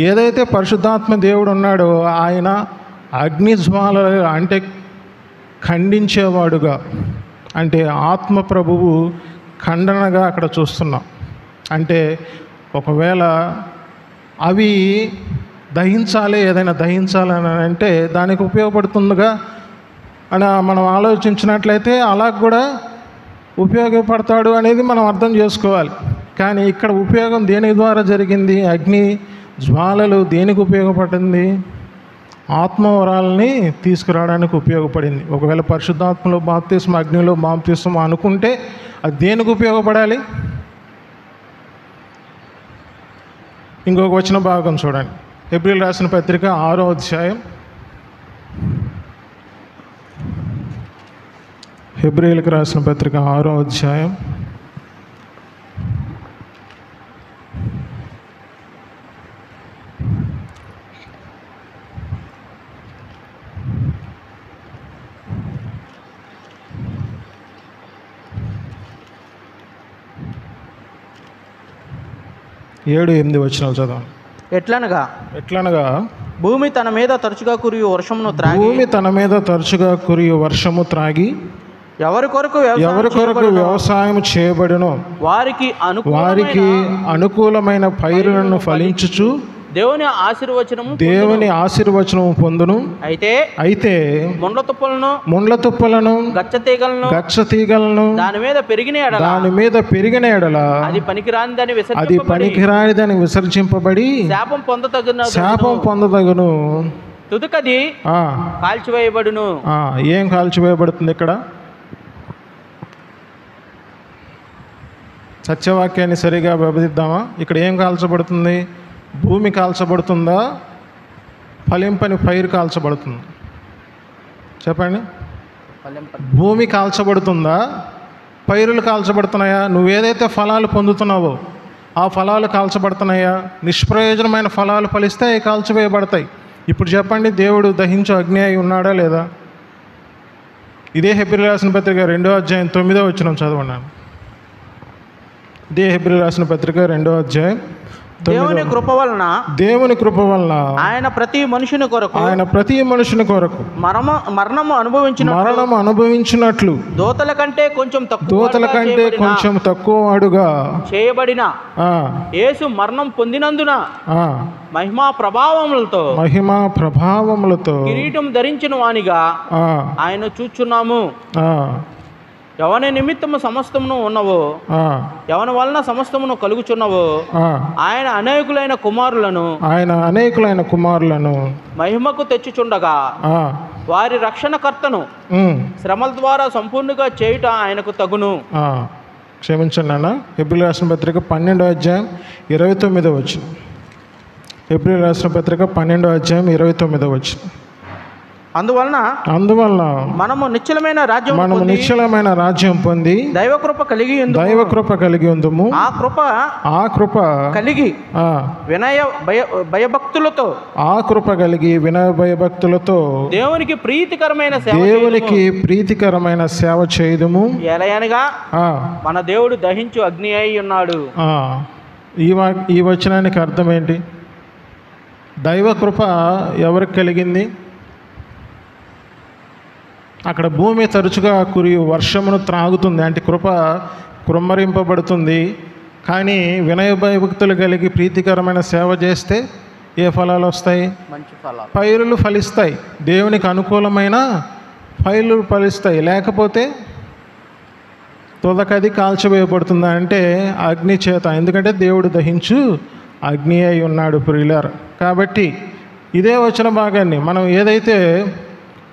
ఏదైతే పరిశుద్ధాత్మ దేవుడు ఉన్నాడో ఆయన అగ్ని జ్వాల అంటే ఖండించేవాడుగా, అంటే ఆత్మ ప్రభువు ఖండనగా అక్కడ చూస్తున్నాం. అంటే ఒకవేళ అవి దహించాలి, ఏదైనా దహించాలని అంటే దానికి ఉపయోగపడుతుందిగా అని మనం ఆలోచించినట్లయితే అలా కూడా ఉపయోగపడతాడు అనేది మనం అర్థం చేసుకోవాలి. కానీ ఇక్కడ ఉపయోగం దేని ద్వారా జరిగింది? అగ్ని జ్వాలలు దేనికి ఉపయోగపడింది? ఆత్మవరాలని తీసుకురావడానికి ఉపయోగపడింది. ఒకవేళ పరిశుద్ధాత్మలో బాప్తిస్మ, అగ్నిలో బాప్తిస్మ అనుకుంటే అది దేనికి ఉపయోగపడాలి? ఇంకొక వచన భాగం చూడండి. హెబ్రీయులకు రాసిన పత్రిక 6వ అధ్యాయం. హెబ్రీయులకు రాసిన పత్రిక 6వ అధ్యాయం 7-8 వచనాలు చదవండి. ఎట్లనగా భూమి తన మీద తరచుగా కురియు వర్షము త్రాగి ఎవరి కొరకు వ్యవసాయం చేయబడును వారికి అనుకూలమైన పైరులను ఫలించుచు దేవుని ఆశీర్వచనము పొందును. అయితే ముండ్ల తుప్పలను గచ్చ తీగలను దాని మీద పెరిగిన ఎడల అది పనికిరానిదని విసర్జింపబడి శాపం పొందదగును. తుదకది కాల్చివేయబడును. ఏం కాల్చివేయబడుతుంది ఇక్కడ? సత్యవాక్యాన్ని సరిగా విభజిద్దామా? ఇక్కడ ఏం కాల్చబడుతుంది? భూమి కాల్చబడుతుందా? ఫలింపని పైరు కాల్చబడుతుందా? చెప్పండి. భూమి కాల్చబడుతుందా? పైరులు కాల్చబడుతున్నాయా? నువ్వేదైతే ఫలాలు పొందుతున్నావో ఆ ఫలాలు కాల్చబడుతున్నాయా? నిష్ప్రయోజనమైన ఫలాలు ఫలిస్తే అవి కాల్చివేయబడతాయి. ఇప్పుడు చెప్పండి, దేవుడు దహించు అగ్ని అయి ఉన్నాడా లేదా? ఇదే హెబ్రీయులకు రాసిన పత్రిక 2వ అధ్యాయం 9వ వచనం చదవండి. ఇదే హెబ్రీయులకు రాసిన పత్రిక 2వ అధ్యాయం దేవుని కృప వలన ఆయన ప్రతి మనుషుని కొరకు మరణము అనుభవించినట్లు దూతల కంటే కొంచెం తక్కువ వాడుగా చేయబడిన యేసు మరణం పొందినందున మహిమా ప్రభావములతో కిరీటం ధరించిన వానిగా ఆయన చూచున్నాము. ఎవని నిమిత్తము సమస్తమును ఉన్నవో, ఎవని వలన సమస్తమును కలుగుచున్నవో ఆయన అనేకులైన కుమారులను మహిమకు తెచ్చుచుండగా వారి రక్షణకర్తను శ్రమల ద్వారా సంపూర్ణంగా చేయుట ఆయనకు తగును. క్షమించండి అన్న. హెబ్రీయులకు రాసిన పత్రిక 12వ అధ్యాయం 29వ వచనం. హెబ్రీయులకు రాసిన పత్రిక 12వ అధ్యాయం 29వ వచనం. అందువలన మనము నిశ్చలమైన రాజ్యం పొంది దైవకృప కలిగి ఉందుము. ఆ కృప కలిగి వినయ భయభక్తులతో దేవునికి ప్రీతికరమైన సేవ చేయుదుము. ఎలయనగా మన దేవుడు దహించు అగ్ని అయి ఉన్నాడు. ఈ వచనానికి అర్థం ఏంటి? దైవకృప ఎవరికి కలిగింది? అక్కడ భూమి తరచుగా కురియు వర్షమును త్రాగుతుంది, అంటే కృప కృమ్మరింపబడుతుంది. కానీ వినయ భయభక్తులు కలిగి ప్రీతికరమైన సేవ చేస్తే ఏ ఫలాలు వస్తాయి? పైరులు ఫలిస్తాయి. దేవునికి అనుకూలమైన పైరులు ఫలిస్తాయి. లేకపోతే తుదకది కాల్చివేయబడుతుంది, అంటే అగ్ని చేత. ఎందుకంటే దేవుడు దహించు అగ్ని అయి ఉన్నాడు ప్రియులారా. కాబట్టి ఇదే వచన భాగాన్ని మనం ఏదైతే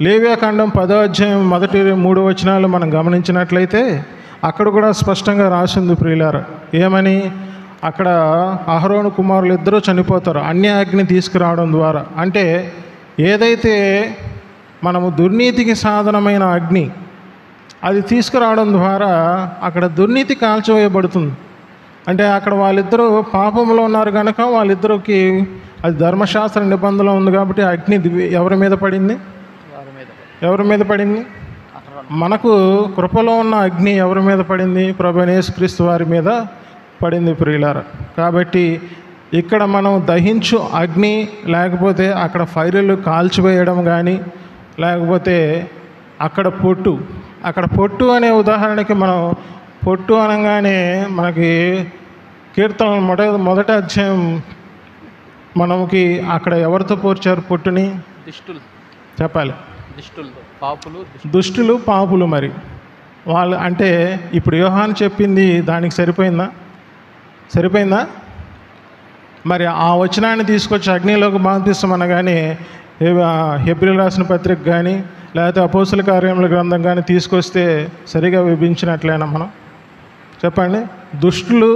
లేవియాకాండం 10వ అధ్యాయం మొదటి 3 వచనాలు మనం గమనించినట్లయితే అక్కడ కూడా స్పష్టంగా రాసింది ప్రియులారా. ఏమని? అక్కడ అహరోను కుమారులు ఇద్దరూ చనిపోతారు అన్య అగ్ని తీసుకురావడం ద్వారా. అంటే ఏదైతే మనము దుర్నీతికి సాధనమైన అగ్ని అది తీసుకురావడం ద్వారా అక్కడ దుర్నీతి కాల్చివేయబడుతుంది. అంటే అక్కడ వాళ్ళిద్దరూ పాపంలో ఉన్నారు కనుక వాళ్ళిద్దరికి అది ధర్మశాస్త్ర నిబంధనలో ఉంది కాబట్టి అగ్ని ఎవరి మీద పడింది? మనకు కృపలో ఉన్న అగ్ని ఎవరి మీద పడింది? ప్రభువైన యేసుక్రీస్తు వారి మీద పడింది ప్రియులారా. కాబట్టి ఇక్కడ మనం దహించు అగ్ని, లేకపోతే అక్కడ ఫైర్లు కాల్చివేయడం కానీ, లేకపోతే అక్కడ పొట్టు అనే ఉదాహరణకి మనం పొట్టు అనగానే మనకి కీర్తన మొదటి అధ్యాయం మనకి అక్కడ ఎవరితో పోర్చారు పొట్టుని? చెప్పాలి. దుష్టులు పాపులు. మరి వాళ్ళు అంటే ఇప్పుడు యోహాను చెప్పింది దానికి సరిపోయిందా? మరి ఆ వచనాన్ని తీసుకొచ్చి అగ్నిలోకి బాప్తిస్మం అనగానే హెబ్రీయులకు రాసిన పత్రిక కానీ లేకపోతే అపోస్తల కార్యముల గ్రంథం కానీ తీసుకొస్తే సరిగా విభజించినట్లేనా మనం? చెప్పండి. దుష్టులు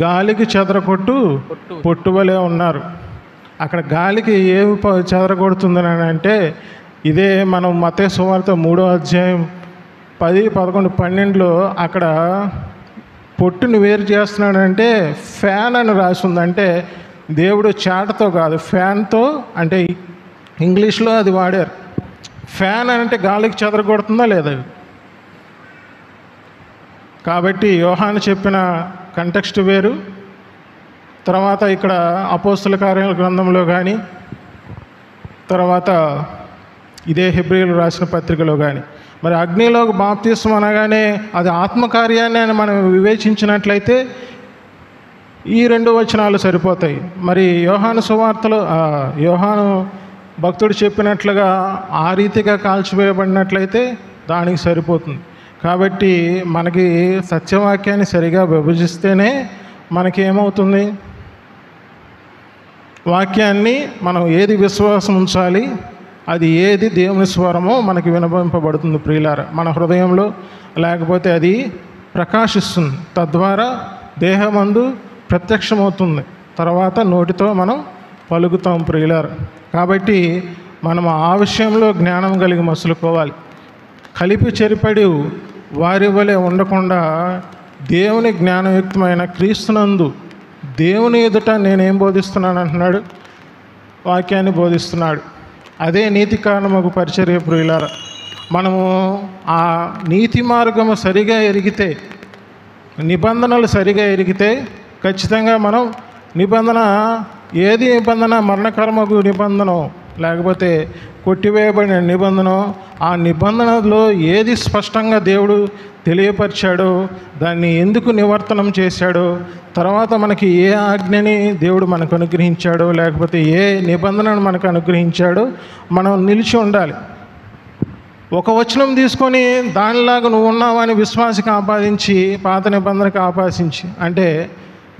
గాలికి చెదరగొట్టు పొట్టువలే ఉన్నారు. అక్కడ గాలికి ఏమి చెదరగొడుతుందని అంటే ఇదే మనం మత్తయి సువార్త 3వ అధ్యాయం 10, 11, 12లో అక్కడ పొట్టుని వేరు చేస్తున్నాడంటే ఫ్యాన్ అని రాసి ఉందంటే దేవుడు చాటతో కాదు ఫ్యాన్తో, అంటే ఇంగ్లీష్లో అది వాడారు. ఫ్యాన్ అంటే గాలికి చెదరగొడుతుందా లేదా? కాబట్టి యోహాను చెప్పిన కంటెక్స్ట్ వేరు. తర్వాత ఇక్కడ అపోస్తల కార్యాల గ్రంథంలో కానీ తర్వాత ఇదే హెబ్రీయులకు రాసిన పత్రికలో కానీ మరి అగ్నిలోకి బాప్తిస్మం అనగానే అది ఆత్మకార్యాన్ని అని మనం వివేచించినట్లయితే ఈ 2 వచనాలు సరిపోతాయి. మరి యోహాను సువార్తలో యోహాను భక్తుడు చెప్పినట్లుగా ఆ రీతిగా కాల్చివేయబడినట్లయితే దానికి సరిపోతుంది. కాబట్టి మనకి సత్యవాక్యాన్ని సరిగా విభజిస్తేనే మనకి ఏమవుతుంది, వాక్యాన్ని మనం ఏది విశ్వాసం ఉంచాలి, అది ఏది దేవుని స్వరమో మనకి వినవింపబడుతుంది ప్రియులారా మన హృదయంలో. లేకపోతే అది ప్రకాశిస్తుంది, తద్వారా దేహమందు ప్రత్యక్షమవుతుంది, తర్వాత నోటితో మనం పలుకుతాం ప్రియులారా. కాబట్టి మనం ఆ విషయంలో జ్ఞానం కలిగి మసులుకోవాలి. కలిపి చెరిపడి వారి వలె ఉండకుండా దేవుని జ్ఞానయుక్తమైన క్రీస్తునందు దేవుని ఎదుట నేనేం బోధిస్తున్నాను అంటున్నాడు, వాక్యాన్ని బోధిస్తున్నాడు. అదే నీతి కారణముకు పరిచర్య ప్రియులారా. మనము ఆ నీతి మార్గము సరిగా ఎరిగితే, నిబంధనలు సరిగా ఎరిగితే ఖచ్చితంగా మనం ఏది నిబంధన మరణకర్మకు నిబంధన లేకపోతే కొట్టివేయబడిన నిబంధన, ఆ నిబంధనలో ఏది స్పష్టంగా దేవుడు తెలియపరిచాడో, దాన్ని ఎందుకు నివర్తనం చేశాడో, తర్వాత మనకి ఏ ఆజ్ఞని దేవుడు మనకు అనుగ్రహించాడో లేకపోతే ఏ నిబంధనను మనకు అనుగ్రహించాడో మనం నిలిచి ఉండాలి. ఒక వచనం తీసుకొని దానిలాగా నువ్వు ఉన్నావని విశ్వాసికి ఆపాదించి, పాత నిబంధనకు ఆపాదించి, అంటే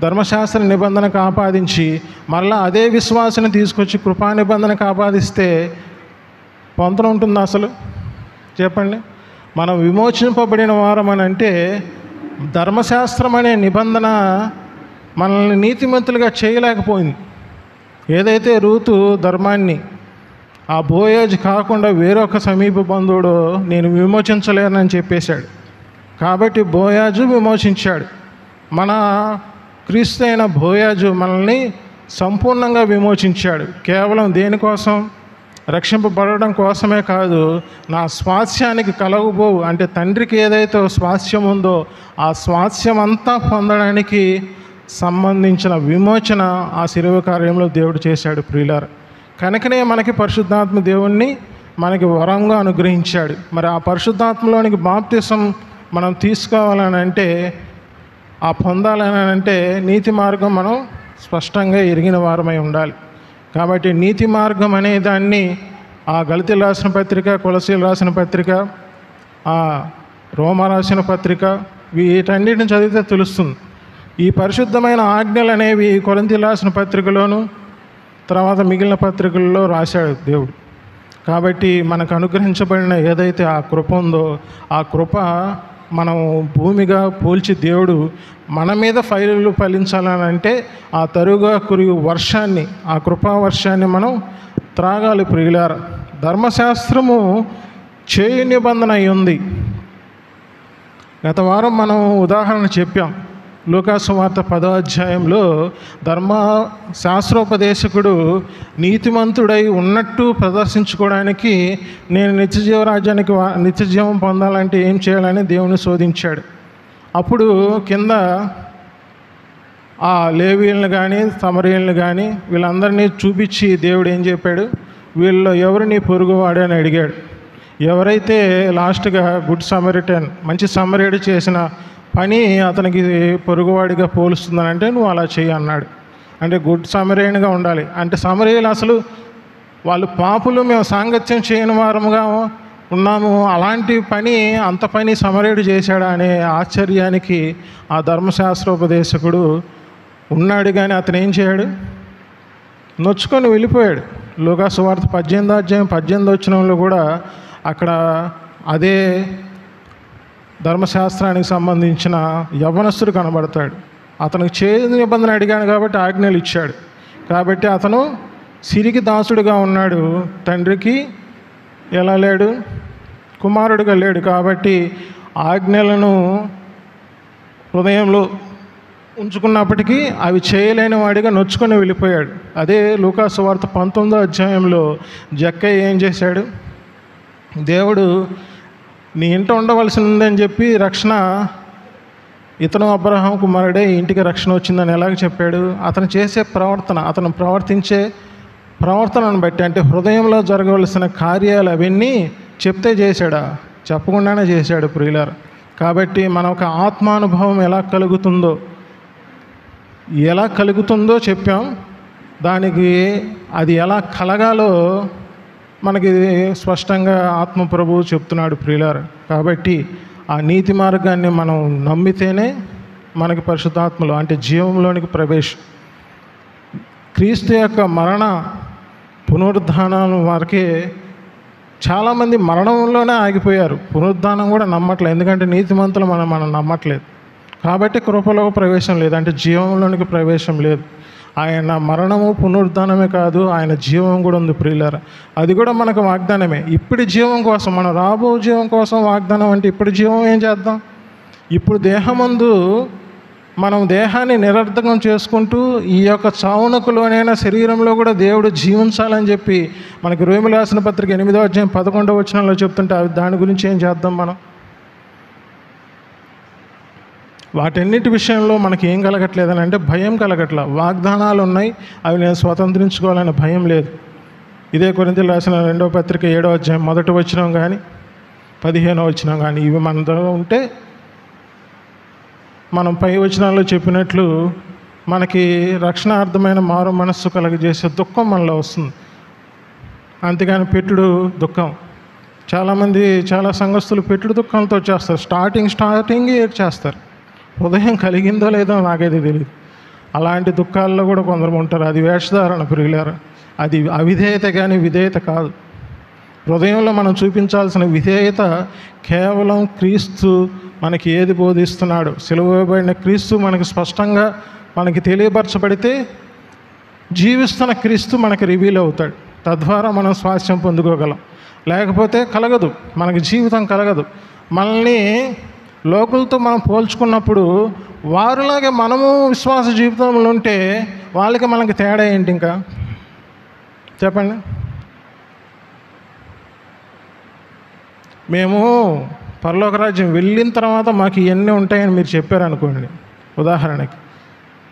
ధర్మశాస్త్ర నిబంధనకు ఆపాదించి మరలా అదే విశ్వాసాన్ని తీసుకొచ్చి కృపా నిబంధనకు ఆపాదిస్తే పొంతన ఉంటుందా అసలు? చెప్పండి. మనం విమోచింపబడిన వారం అని అంటే ధర్మశాస్త్రం అనే నిబంధన మనల్ని నీతిమంతులుగా చేయలేకపోయింది. ఏదైతే రూతు ధర్మాన్ని ఆ బోయాజు కాకుండా వేరొక సమీప బంధువుడు నేను విమోచించలేనని చెప్పేశాడు. కాబట్టి బోయాజు విమోచించాడు. మన క్రీస్తు అయిన బోయాజు మనల్ని సంపూర్ణంగా విమోచించాడు. కేవలం దేనికోసం? రక్షింపబడడం కోసమే కాదు, నా స్వాస్థ్యానికి కలగబోవు అంటే తండ్రికి ఏదైతే స్వాస్థ్యం ఉందో ఆ స్వాస్థ్యం అంతా పొందడానికి సంబంధించిన విమోచన ఆ శిలువ కార్యంలో దేవుడు చేశాడు ప్రియులారా. కనుకనే మనకి పరిశుద్ధాత్మ దేవుణ్ణి మనకి వరంగా అనుగ్రహించాడు. మరి ఆ పరిశుద్ధాత్మలోనికి బాప్తిసం మనం తీసుకోవాలని అంటే, ఆ పొందాలని అంటే నీతి మార్గం మనం స్పష్టంగా ఎరిగిన వారమై ఉండాలి. కాబట్టి నీతి మార్గం అనే దాన్ని ఆ గలతీయులకు రాసిన పత్రిక, కొలసీయులకు రాసిన పత్రిక, ఆ రోమా రాసిన పత్రిక, వీటన్నిటిని చదివితే తెలుస్తుంది. ఈ పరిశుద్ధమైన ఆజ్ఞలు అనేవి కొరింథీయులకు రాసిన పత్రికలోను తర్వాత మిగిలిన పత్రికల్లో రాశాడు దేవుడు. కాబట్టి మనకు అనుగ్రహించబడిన ఏదైతే ఆ కృప ఉందో ఆ కృప మనం భూమిగా పోల్చి దేవుడు మన మీద ఫైలు ఫలించాలని అంటే ఆ తరుగా కురియు వర్షాన్ని, ఆ కృపా వర్షాన్ని మనం త్రాగాలి ప్రియులారా. ధర్మశాస్త్రము చేయి నిబంధన అయి ఉంది. గత వారం మనం ఉదాహరణ చెప్పాం. లూకాసు వార్త 10వ అధ్యాయంలో శాస్త్రోపదేశకుడు నీతిమంతుడై ఉన్నట్టు ప్రదర్శించుకోవడానికి నేను నిత్యజీవం పొందాలంటే ఏం చేయాలని దేవుని శోధించాడు. అప్పుడు కింద ఆ లేవీయులను కానీ సమరయులను కానీ వీళ్ళందరినీ చూపించి దేవుడు ఏం చెప్పాడు, వీళ్ళలో ఎవరు నీ పొరుగువాడు అని అడిగాడు. ఎవరైతే లాస్ట్గా గుడ్ సమరిటన్ మంచి సమరయుడు చేసిన పని అతనికి పొరుగువాడిగా పోలుస్తుందని అంటే నువ్వు అలా చెయ్యి అన్నాడు. అంటే గుడ్ సమరయునిగా ఉండాలి. అంటే సమరయులు అసలు వాళ్ళు పాపులు, మేము సాంగత్యం చేయని వారముగా ఉన్నాము, అలాంటి పని, అంత పని సమరయుడు చేశాడా అనే ఆశ్చర్యానికి ఆ ధర్మశాస్త్రోపదేశకుడు ఉన్నాడు. కానీ అతను ఏం చేయడు, నొచ్చుకొని వెళ్ళిపోయాడు. లూకా సువార్త 18వ అధ్యాయం 18వ వచనంలో కూడా అక్కడ అదే ధర్మశాస్త్రానికి సంబంధించిన యవ్వనస్తుడు కనబడతాడు. అతనికి చేదు నిబంధన అడిగాడు కాబట్టి ఆజ్ఞలు ఇచ్చాడు. కాబట్టి అతను సిరికి దాసుడుగా ఉన్నాడు, తండ్రికి ఎలా లేడు, కుమారుడుగా లేడు. కాబట్టి ఆజ్ఞలను హృదయంలో ఉంచుకున్నప్పటికీ అవి చేయలేని వాడిగా నొచ్చుకొని వెళ్ళిపోయాడు. అదే లూకా సువార్త 19వ అధ్యాయంలో జక్కయ్య ఏం చేశాడు, దేవుడు నీ ఇంట ఉండవలసి ఉందని చెప్పి రక్షణ, ఇతను అబ్రహాం కుమారుడే, ఇంటికి రక్షణ వచ్చిందని ఎలాగ చెప్పాడు. అతను చేసే ప్రవర్తన, అతను ప్రవర్తించే ప్రవర్తనను బట్టి, అంటే హృదయంలో జరగవలసిన కార్యాలు అవన్నీ చెప్తే చేశాడా, చెప్పకుండానే చేశాడు ప్రియులారా. కాబట్టి మన ఒక ఆత్మానుభవం ఎలా కలుగుతుందో చెప్పాం. దానికి అది ఎలా కలగాలో మనకి స్పష్టంగా ఆత్మ ప్రభువు చెప్తున్నాడు ప్రియులారా. కాబట్టి ఆ నీతి మార్గాన్ని మనం నమ్మితేనే మనకి పరిశుద్ధాత్మలో, అంటే జీవంలోనికి ప్రవేశం. క్రీస్తు యొక్క మరణ పునరుద్ధానం వరకే చాలామంది మరణంలోనే ఆగిపోయారు, పునరుద్ధానం కూడా నమ్మట్లేదు. ఎందుకంటే నీతిమంతులు మనం నమ్మట్లేదు. కాబట్టి కృపలో ప్రవేశం లేదు, అంటే జీవంలోనికి ప్రవేశం లేదు. ఆయన మరణము పునరుద్ధానమే కాదు, ఆయన జీవం కూడా ఉంది ప్రియులారా. అది కూడా మనకు వాగ్దానమే. ఇప్పుడు జీవం కోసం, మన రాబో జీవం కోసం వాగ్దానం. అంటే ఇప్పుడు జీవం ఏం చేద్దాం, ఇప్పుడు దేహమందు మనం దేహాన్ని నిరర్థకం చేసుకుంటూ ఈ యొక్క చావునకులోనైనా శరీరంలో కూడా దేవుడు జీవించాలని చెప్పి మనకి రోమీయులకు రాసిన పత్రిక 8వ అధ్యాయం 11వ వచనంలో చెప్తుంటే దాని గురించి ఏం చేద్దాం మనం. వాటన్నిటి విషయంలో మనకి ఏం కలగట్లేదని అంటే భయం కలగట్ల. వాగ్దానాలు ఉన్నాయి, అవి నేను స్వతంత్రించుకోవాలనే భయం లేదు. ఇదే కొరింథీయులకు రాసిన 2వ పత్రిక 7వ అధ్యాయం 1వ వచనం కానీ 15వ వచనం కానీ ఇవి మన దగ్గర ఉంటే, మనం పై వచనాల్లో చెప్పినట్లు మనకి రక్షణార్థమైన మారు మనస్సు కలగజేసే దుఃఖం మనలో వస్తుంది. అంతేగాని పెట్టుడు దుఃఖం, చాలామంది చాలా సంఘస్థులు పెట్టుడు దుఃఖంతో చేస్తారు. స్టార్టింగ్ చేస్తారు. హృదయం కలిగిందో లేదో నాకైతే తెలియదు. అలాంటి దుఃఖాల్లో కూడా కొందరు ఉంటారు. అది వేషధారణ ప్రియులారా. అది అవిధేయత కానీ విధేయత కాదు. హృదయంలో మనం చూపించాల్సిన విధేయత కేవలం క్రీస్తు మనకి ఏది బోధిస్తున్నాడు, సిలువబడిన క్రీస్తు మనకి స్పష్టంగా మనకి తెలియపరచబడితే జీవిస్తున్న క్రీస్తు మనకి రివీల్ అవుతాడు. తద్వారా మనం స్వాస్థ్యం పొందుకోగలం. లేకపోతే కలగదు, మనకి జీవితం కలగదు. మనల్ని లోకులతో మనం పోల్చుకున్నప్పుడు వారిలాగే మనము విశ్వాస జీవితంలో ఉంటే వాళ్ళకి మనకి తేడా ఏంటి ఇంకా చెప్పండి. మేము పరలోక రాజ్యం వెళ్ళిన తర్వాత మాకు ఇవన్నీ ఉంటాయని మీరు చెప్పారనుకోండి ఉదాహరణకి,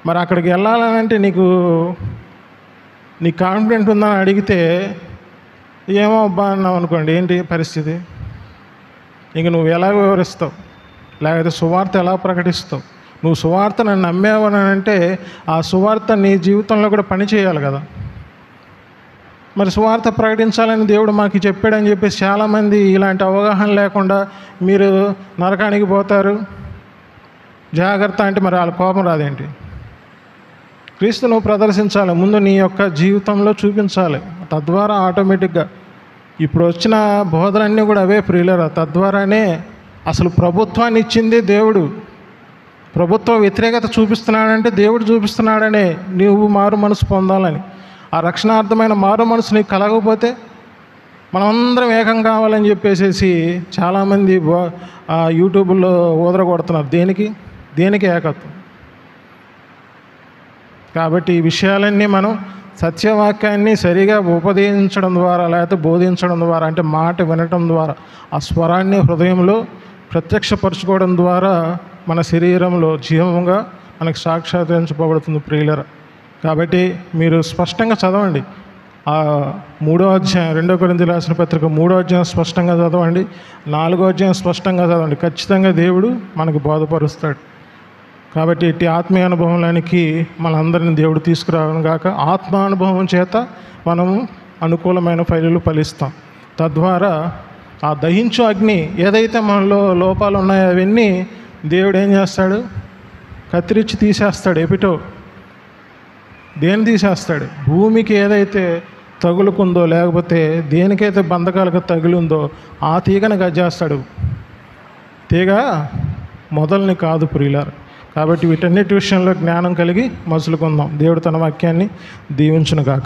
మరి అక్కడికి వెళ్ళాలంటే నీకు కాన్ఫిడెంట్ ఉందని అడిగితే ఏమో అబ్బా అన్నావు అనుకోండి, ఏంటి పరిస్థితి? ఇంక నువ్వు ఎలా వివరిస్తావు, లేకపోతే సువార్త ఎలా ప్రకటిస్తావు? నువ్వు సువార్త నన్ను నమ్మేవని అంటే ఆ సువార్త నీ జీవితంలో కూడా పని చేయాలి కదా. మరి సువార్త ప్రకటించాలని దేవుడు మాకు చెప్పాడని చెప్పేసి చాలామంది ఇలాంటి అవగాహన లేకుండా మీరు నరకానికి పోతారు జాగ్రత్త అంటే మరి వాళ్ళ కోపం రాదేంటి? క్రీస్తు నువ్వు ప్రదర్శించాలి, ముందు నీ యొక్క జీవితంలో చూపించాలి. తద్వారా ఆటోమేటిక్గా ఇప్పుడు వచ్చిన బోధనన్నీ కూడా అవే ప్రియులరా. తద్వారానే అసలు ప్రభుత్వాన్ని ఇచ్చింది దేవుడు. ప్రభుత్వ వ్యతిరేకత చూపిస్తున్నాడంటే దేవుడు చూపిస్తున్నాడనే నువ్వు మారు మనసు పొందాలని. ఆ రక్షణార్థమైన మారు మనసు నీకు కలగకపోతే మనమందరం ఏకం కావాలని చెప్పేసి చాలామంది యూట్యూబ్లో ఊదరగొడుతున్నారు. దేనికి ఏకత్వం? కాబట్టి ఈ విషయాలన్నీ మనం సత్యవాక్యాన్ని సరిగా ఉపదేశించడం ద్వారా, లేకపోతే బోధించడం ద్వారా, అంటే మాట వినటం ద్వారా, ఆ స్వరాన్ని హృదయంలో ప్రత్యక్షపరచుకోవడం ద్వారా మన శరీరంలో జీవంగా మనకు సాక్షాత్కరించబడుతుంది ప్రియులరా. కాబట్టి మీరు స్పష్టంగా చదవండి. ఆ 3వ అధ్యాయం 2 కొరింథీయులకు రాసిన పత్రిక 3వ అధ్యాయం స్పష్టంగా చదవండి, 4వ అధ్యాయం స్పష్టంగా చదవండి. ఖచ్చితంగా దేవుడు మనకు బోధపరుస్తాడు. కాబట్టి ఇట్టి ఆత్మీయ అనుభవంలోనికి మనందరిని దేవుడు తీసుకురావడం కాక ఆత్మానుభవం చేత మనము అనుకూలమైన ఫైలులు ఫలిస్తాం. తద్వారా ఆ దహించు అగ్ని ఏదైతే మనలో లోపాలు ఉన్నాయో అవన్నీ దేవుడు ఏం చేస్తాడు? కత్తిరించి తీసేస్తాడు. ఎపిటో దేన్ని తీసేస్తాడు? భూమికి ఏదైతే తగులుకుందో, లేకపోతే దేనికైతే బంధకాలకు తగిలిందో ఆ తీగను గజ్జేస్తాడు. తీగ మొదలని కాదు ప్రియులారా. కాబట్టి వీటన్నిటి విషయంలో జ్ఞానం కలిగి మసులుకుందాం. దేవుడు తన వాక్యాన్ని దీవించును గాక.